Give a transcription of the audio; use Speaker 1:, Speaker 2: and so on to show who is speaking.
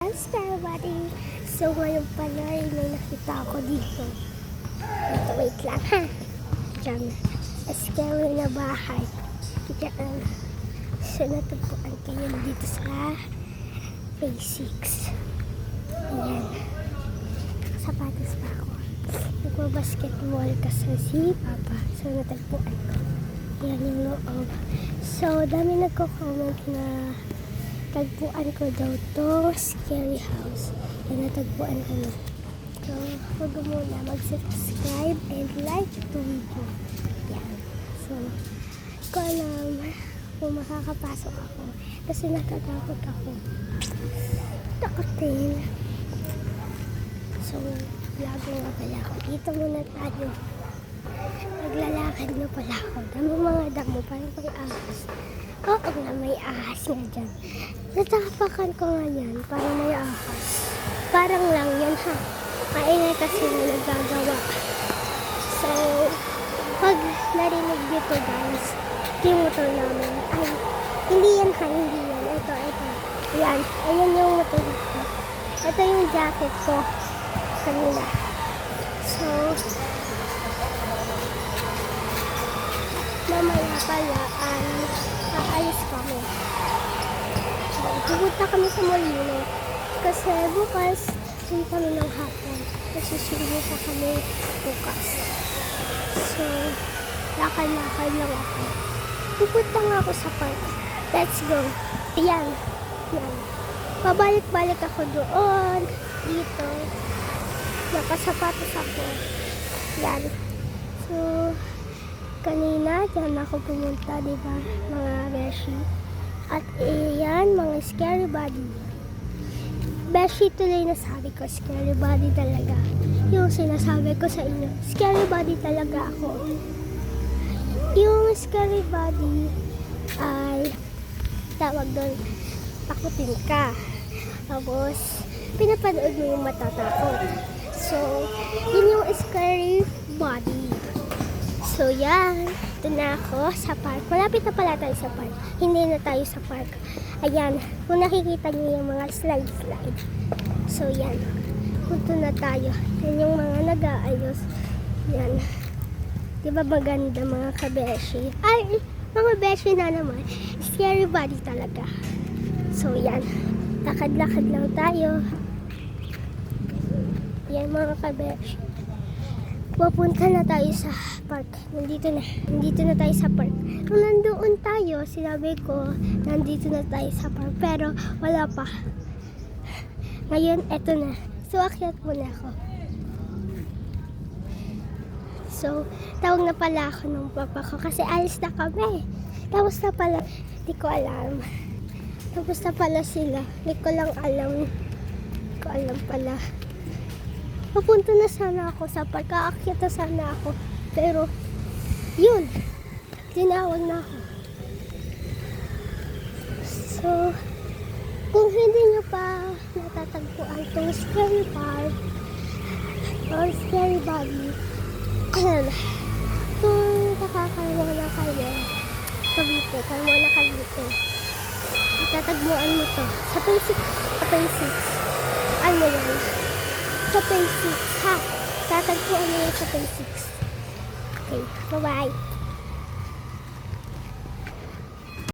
Speaker 1: Ayan, everybody. So, ngayon pala ay may nakita ako dito. Wait lang ha. Diyan. Scary na bahay. Diyan. So, natagpuan kayo dito sa Phase 6. Ayan. Sapatos pa ako. Nagpa-basketball kasi si Papa. So, natagpuan ko. Ayan yung loob. So, dami nagko-comment na tagpuan ko daw to scary house. Yan, natagpuan ko na. So, huwag muna mag-subscribe and like the video. Yan. So, ko alam kung makakapasok ako. Kasi natatakot ako. Takotin. So, vlog nga pala ako. Dito muna tayo. Naglalakad na pala ako. Dami mga damo. Parang may ahas. Oo nga, may ahas nga dyan. Natapakan ko nga yan. Parang may ahas. Parang lang yan ha. Maingay kasi na nagagawa. So, pag narinig dito guys, yung motor namin. Ay, hindi yan ha. Hindi yan. Ito. Ayan. Ayan yung motor ko. Ito yung jacket ko. Kanina. So, mamaya pala ay aalis kami. Pupunta kami sa Molino kasi bukas hindi kami ng hapon kasi sino pa kami bukas. So, lakad-lakad lang ako. Pupunta nga ako sa park. Let's go. Ayan. Yan. Pabalik-balik ako doon. Dito. Nakasapatos ako. Yan. So, kanina, dyan ako pumunta, diba, mga beshi. At iyan, mga scary body. Beshi tuloy na sabi ko, scary body talaga. Yung sinasabi ko sa inyo, scary body talaga ako. Yung scary body ay tawag doon, takutin ka. Tapos, pinapanood mo yung matatakot. So, yun yung scary body. So, yan. Ito na ako sa park. Malapit na pala tayo sa park. Hindi na tayo sa park. Ayan. Kung nakikita niyo yung mga slide. So, yan. Punto na tayo. Yan yung mga nag-aayos. Yan. Diba maganda mga kabeshi? Ay, mga beshi na naman. Scary body talaga. So, yan. Lakad-lakad lang tayo. Yan mga kabeshi. Pupunta na tayo sa park. Nandito na tayo sa park. Kung nandoon tayo, sinabi ko, nandito na tayo sa park. Pero wala pa. Ngayon, eto na. So, akyat muna ako. So, tawag na pala ako ng papa ko kasi alis na kami. Tapos na pala, di ko alam. Tapos na pala sila. Di ko lang alam. Di ko alam pala. Papunta na sana ako sa park. Aakyat na sana ako. Pero, yun. Tinawag na ako. So, kung hindi nyo pa natatagpuan itong scary park or scary body, kung nakakaroon na kayo, Cavite, kung wala Cavite, itatagpuan mo to. Sa Phase 6. Ano yan? Sa Phase 6, ha? Tatagpuan mo yun sa Phase 6. Okay, bye-bye.